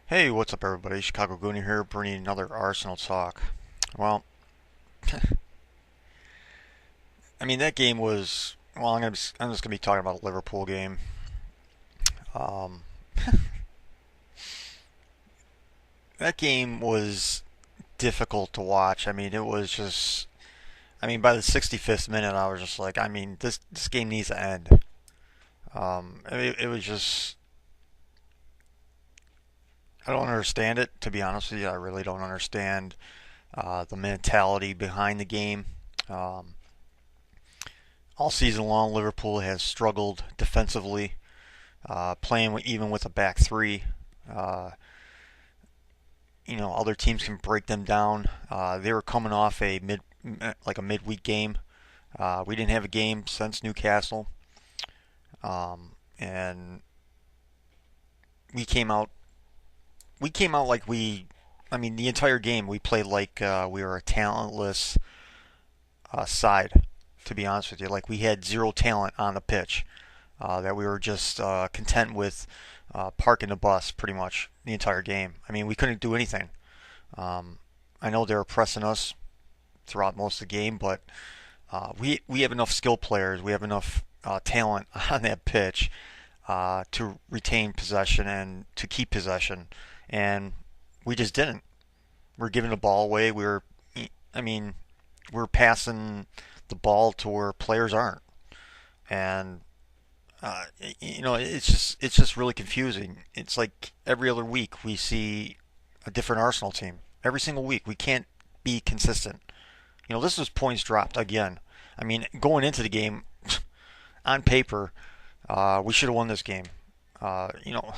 Hey, what's up, everybody? Chicago Goonie here, bringing another Arsenal talk. Well, I mean that game was. Well, I'm just gonna be talking about a Liverpool game. Um, that game was difficult to watch. I mean, it was just. I mean, by the 65th minute, I was just like, I mean, this game needs to end. It was just. I don't understand it, to be honest with you. I really don't understand the mentality behind the game. Um, all season long, Liverpool has struggled defensively. Playing even with a back three. Uh, Other teams can break them down. They were coming off like a midweek game. We didn't have a game since Newcastle, and we came out. We came out like we. I mean, the entire game we played like we were a talentless side. To be honest with you, like we had zero talent on the pitch. That we were just content with parking the bus pretty much the entire game. I mean, we couldn't do anything. Um, I know they were pressing us throughout most of the game, but we have enough skill players. We have enough talent on that pitch to retain possession and to keep possession, and we just didn't. We're giving the ball away. I mean, we're passing the ball to where players aren't, and it's just really confusing. It's like every other week we see a different Arsenal team. Every single week we can't be consistent. This was points dropped again. I mean, going into the game, on paper, we should have won this game. Uh, you know,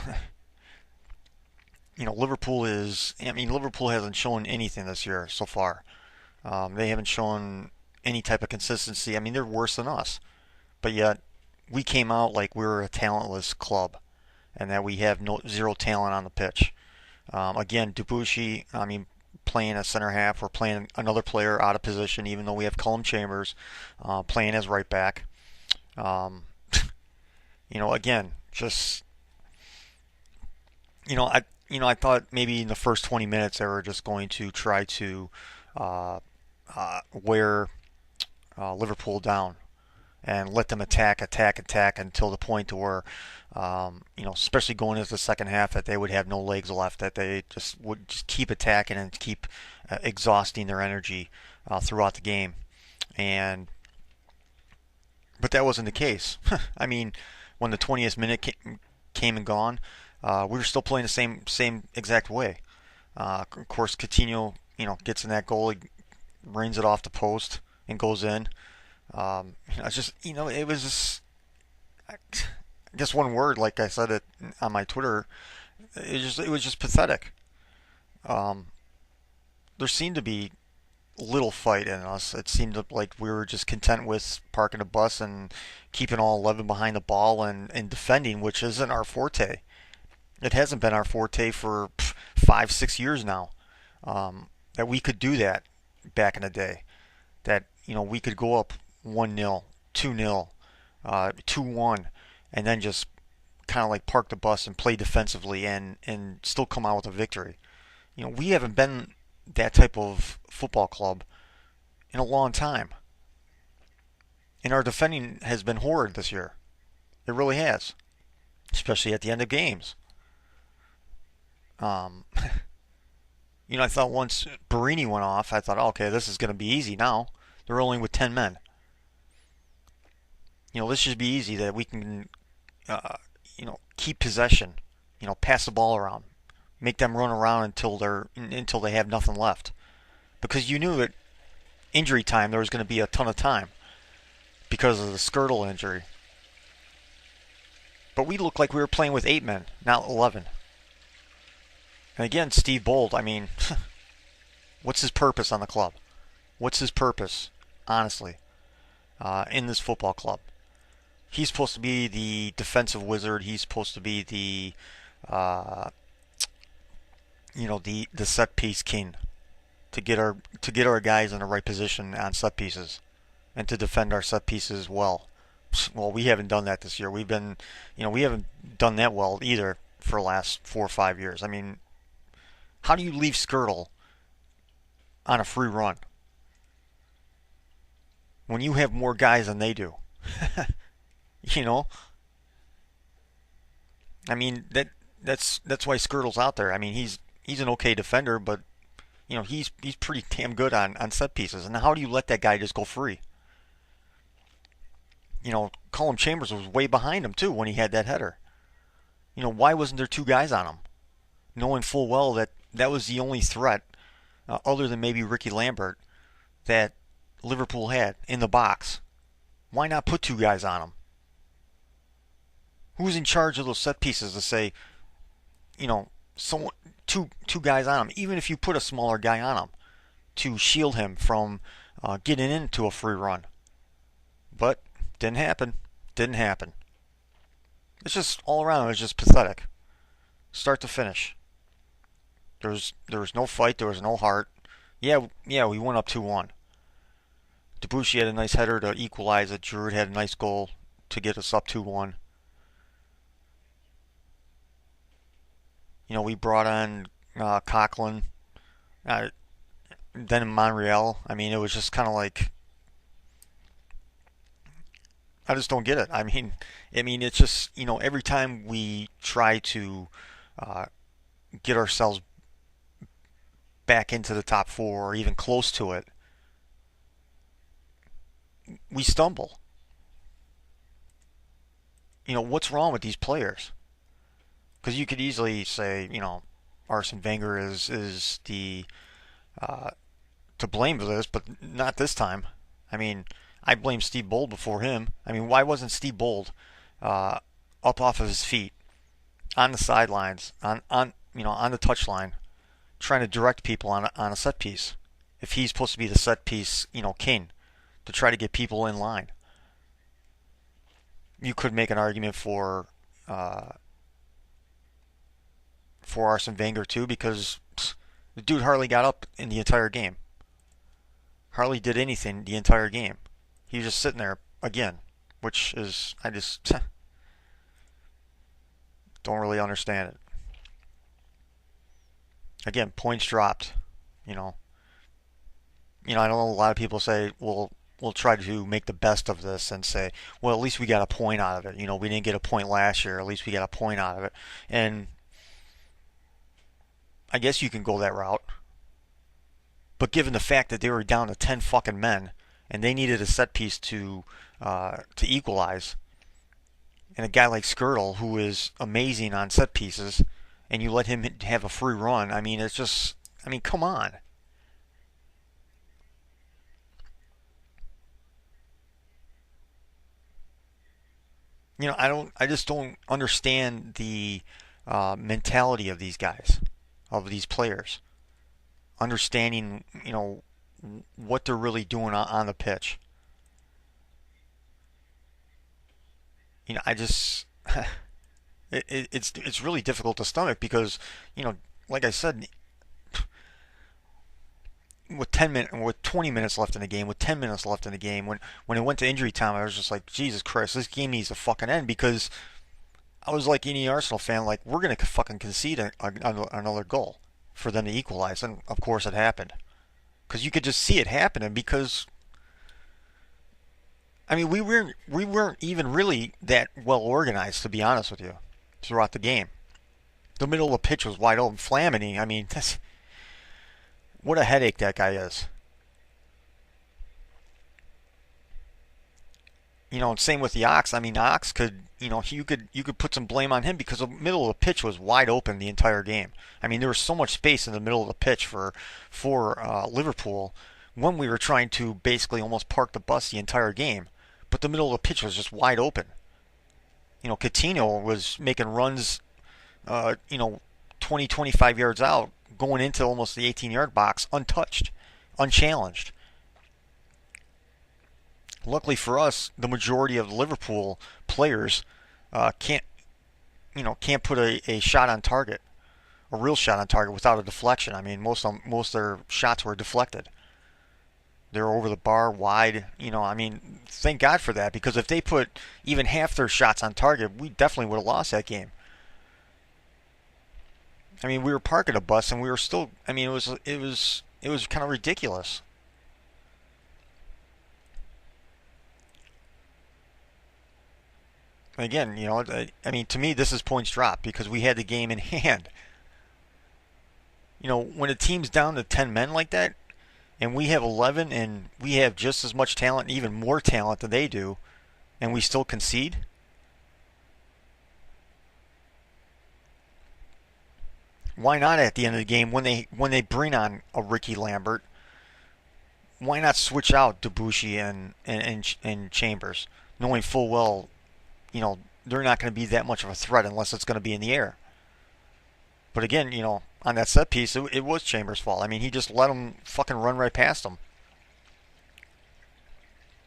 Liverpool is. I mean, Liverpool hasn't shown anything this year so far. They haven't shown any type of consistency. I mean, they're worse than us, but yet we came out like we were a talentless club, and that we have zero talent on the pitch. Again, Debuchy, I mean, playing a center half, we're playing another player out of position, even though we have Cullum Chambers playing as right back. Um, again, just I thought maybe in the first 20 minutes they were just going to try to uh, wear Liverpool down and let them attack until the point to where, especially going into the second half, that they would have no legs left, that they just would just keep attacking and keep exhausting their energy throughout the game. And but that wasn't the case. I mean, when the 20th minute came and gone, we were still playing the same exact way. Of course, Coutinho, gets in that goal, he rains it off the post and goes in. It's just, it was just, I guess one word, like I said it on my Twitter, it was just pathetic. Um, there seemed to be little fight in us. It seemed like we were just content with parking the bus and keeping all 11 behind the ball and defending, which isn't our forte. It hasn't been our forte for 5, 6 years now. That we could do that back in the day. That we could go up 1-0, 2-0, 2-1, and then just kind of like park the bus and play defensively and still come out with a victory. We haven't been that type of football club in a long time. And our defending has been horrid this year. It really has, especially at the end of games. Um, I thought once Barini went off, I thought, okay, this is going to be easy now. They're only with 10 men. This should be easy that we can, keep possession. Pass the ball around, make them run around until they have nothing left. Because you knew at injury time there was going to be a ton of time because of the Skirtle injury. But we looked like we were playing with 8 men, not 11. And again, Steve Bold, I mean, what's his purpose on the club? What's his purpose, honestly, in this football club? He's supposed to be the defensive wizard. He's supposed to be uh, the set piece king to get our guys in the right position on set pieces and to defend our set pieces well. Well, we haven't done that this year. We haven't done that well either for the last 4 or 5 years. I mean, How do you leave Skirtle on a free run when you have more guys than they do? You know, I mean that's why Skirtle's out there. I mean he's an okay defender, but he's pretty damn good on set pieces. And how do you let that guy just go free? Colin Chambers was way behind him too when he had that header. Why wasn't there two guys on him, knowing full well that that was the only threat, other than maybe Ricky Lambert, that Liverpool had in the box? Why not put two guys on him? Who's in charge of those set pieces to say, someone, two guys on him, even if you put a smaller guy on him to shield him from getting into a free run? But didn't happen. Didn't happen. It's just all around. It's just pathetic, start to finish. There was no fight. There was no heart. Yeah, we went up 2-1. Debussy had a nice header to equalize it. Giroud had a nice goal to get us up 2-1. We brought on Coughlin, then in Monreal. I mean, it was just kind of like, I just don't get it. I mean, it's just every time we try to uh, get ourselves back into the top four or even close to it, we stumble. What's wrong with these players? Because you could easily say, Arsene Wenger is the uh, to blame for this, but not this time. I mean, I blame Steve Bold before him. I mean, why wasn't Steve Bold uh, up off of his feet on the sidelines, on the touchline, trying to direct people on a set piece? If he's supposed to be the set piece, king, to try to get people in line, you could make an argument uh, for Arsene Wenger too, because the dude hardly got up in the entire game. Hardly did anything the entire game. He was just sitting there again, which is, I just don't really understand it. Again, points dropped. You know, I know a lot of people say, well, we'll try to make the best of this and say, well, at least we got a point out of it. We didn't get a point last year. At least we got a point out of it. And I guess you can go that route. But given the fact that they were down to 10 fucking men and they needed a set piece to equalize, and a guy like Skirtle, who is amazing on set pieces, and you let him have a free run, I mean, it's just, I mean, come on. I just don't understand the mentality of these guys, of these players, understanding, what they're really doing on the pitch. I just, it's really difficult to stomach because, you know, like I said, with 20 minutes left in the game, with 10 minutes left in the game, when it went to injury time, I was just like, Jesus Christ, this game needs to fucking end, because I was like any Arsenal fan, like, we're gonna fucking concede another goal for them to equalize, and of course it happened, because you could just see it happening. Because I mean, we weren't even really that well organized, to be honest with you, throughout the game. The middle of the pitch was wide open. Flamini, I mean, what a headache that guy is. And same with the Ox. I mean, Ox could, you could put some blame on him because the middle of the pitch was wide open the entire game. I mean, there was so much space in the middle of the pitch for Liverpool when we were trying to basically almost park the bus the entire game. But the middle of the pitch was just wide open. Coutinho was making runs, uh, you know, 20, 25 yards out, going into almost the 18-yard box untouched, unchallenged. Luckily for us, the majority of the Liverpool players can't, can't put a shot on target, a real shot on target without a deflection. I mean, most of their shots were deflected. They were over the bar, wide. I mean, thank God for that, because if they put even half their shots on target, we definitely would have lost that game. I mean, we were parking a bus and we were still. I mean, it was kind of ridiculous. Again, I mean, to me, this is points dropped because we had the game in hand. When a team's down to 10 men like that, and we have 11, and we have just as much talent, even more talent than they do, and we still concede. Why not at the end of the game when they bring on a Ricky Lambert? Why not switch out Debussy and Chambers, knowing full well, they're not going to be that much of a threat unless it's going to be in the air. But again, on that set piece, it was Chambers' fault. I mean, he just let him fucking run right past him.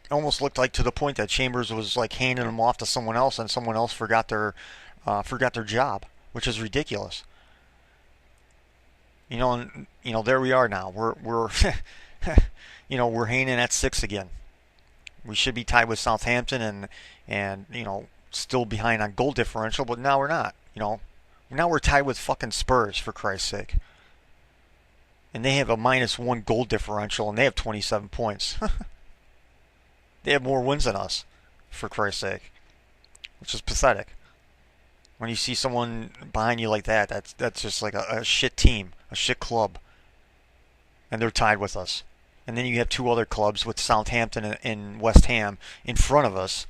It almost looked like to the point that Chambers was like handing him off to someone else, and someone else forgot their job, which is ridiculous. And there we are now. We're we're hanging at 6 again. We should be tied with Southampton and still behind on goal differential, but now we're not. Now we're tied with fucking Spurs, for Christ's sake. And they have a -1 goal differential, and they have 27 points. They have more wins than us, for Christ's sake, which is pathetic. When you see someone behind you like that, that's just like a shit team, a shit club, and they're tied with us. And then you have two other clubs with Southampton and West Ham in front of us,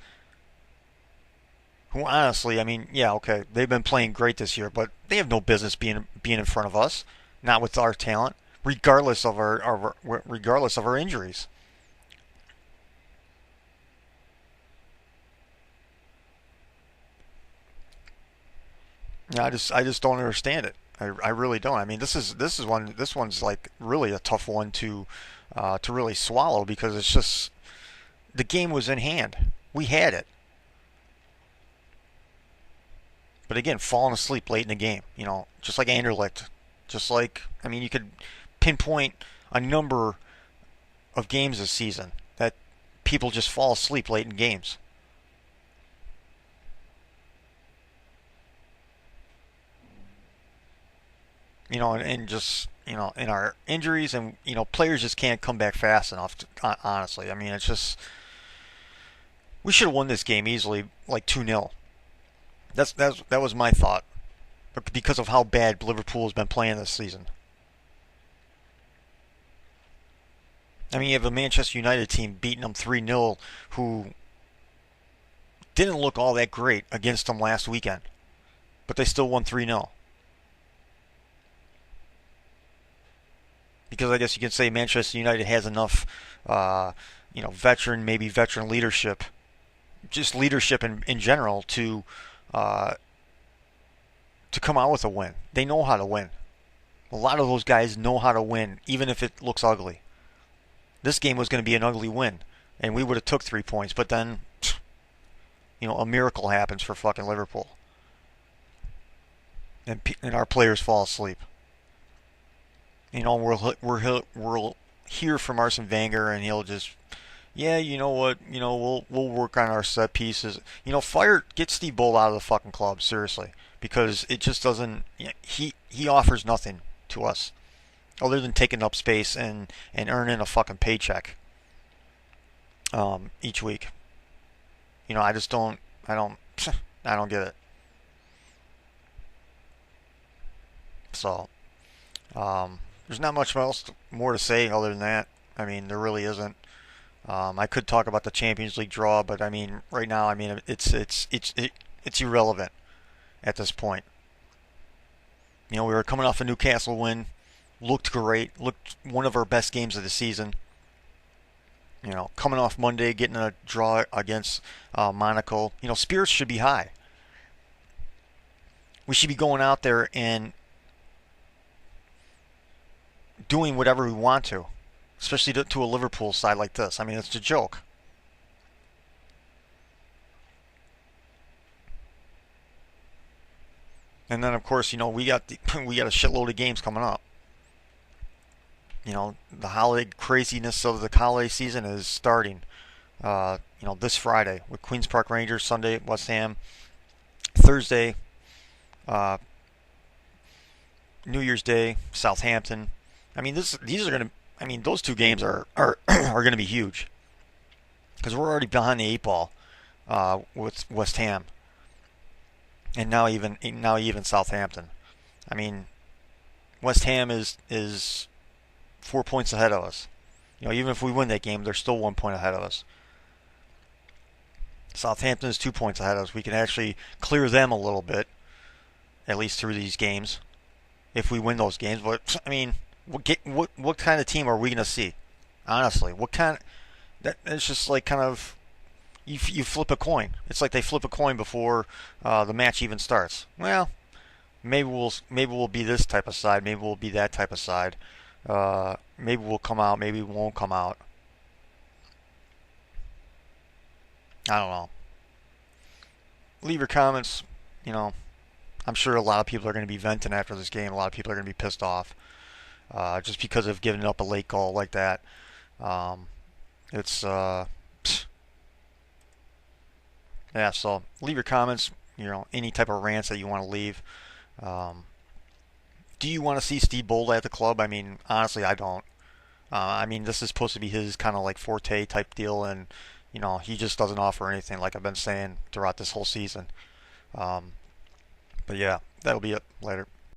who honestly, I mean, yeah, okay, they've been playing great this year, but they have no business being in front of us, not with our talent, regardless of our injuries. Yeah, I just don't understand it. I really don't. I mean, this one's like really a tough one to really swallow because it's just the game was in hand. We had it. But again, falling asleep late in the game, just like Anderlecht, just like I mean, you could pinpoint a number of games this season that people just fall asleep late in games. And just in our injuries and players just can't come back fast enough. Honestly, I mean, it's just we should have won this game easily, like 2-0. That was my thought, but because of how bad Liverpool has been playing this season. I mean, you have a Manchester United team beating them 3-0, who didn't look all that great against them last weekend, but they still won 3-0. Because I guess you could say Manchester United has enough, maybe veteran leadership, just leadership in general uh, to come out with a win. They know how to win. A lot of those guys know how to win, even if it looks ugly. This game was going to be an ugly win, and we would have took 3 points. But then, a miracle happens for fucking Liverpool, and our players fall asleep. We'll hear from Arsene Wenger, and he'll just, yeah, you know what, we'll work on our set pieces. Get Steve Bold out of the fucking club, seriously, because it just doesn't. He offers nothing to us other than taking up space and earning a fucking paycheck each week. I just don't. I don't. I don't get it. So. There's not much else more to say other than that. I mean, there really isn't. I could talk about the Champions League draw, but I mean, right now, I mean, it's irrelevant at this point. We were coming off a Newcastle win, looked great, looked one of our best games of the season. Coming off Monday, getting a draw against Monaco. Spirits should be high. We should be going out there and doing whatever we want to, especially to a Liverpool side like this. I mean, it's a joke. And then, of course, we got we got a shitload of games coming up. The holiday craziness of the holiday season is starting. This Friday with Queens Park Rangers, Sunday West Ham, Thursday New Year's Day, Southampton. I mean, these are gonna. I mean, those two games are going to be huge because we're already behind the eight ball with West Ham, and now even Southampton. I mean, West Ham is 4 points ahead of us. Even if we win that game, they're still 1 point ahead of us. Southampton is 2 points ahead of us. We can actually clear them a little bit, at least through these games, if we win those games. But I mean, what kind of team are we going to see? Honestly, what kind? It's just like kind of you flip a coin. It's like they flip a coin before the match even starts. Well, maybe we'll be this type of side. Maybe we'll be that type of side. Maybe we'll come out. Maybe we won't come out. I don't know. Leave your comments. You know, I'm sure a lot of people are going to be venting after this game. A lot of people are going to be pissed off just because of giving up a late goal like that. Um, it's yeah. So leave your comments. Any type of rants that you want to leave. Um, do you want to see Steve Bold at the club? I mean, honestly, I don't. I mean, this is supposed to be his kind of like forte type deal, and he just doesn't offer anything, like I've been saying throughout this whole season. Um, but yeah, that'll be it. Later.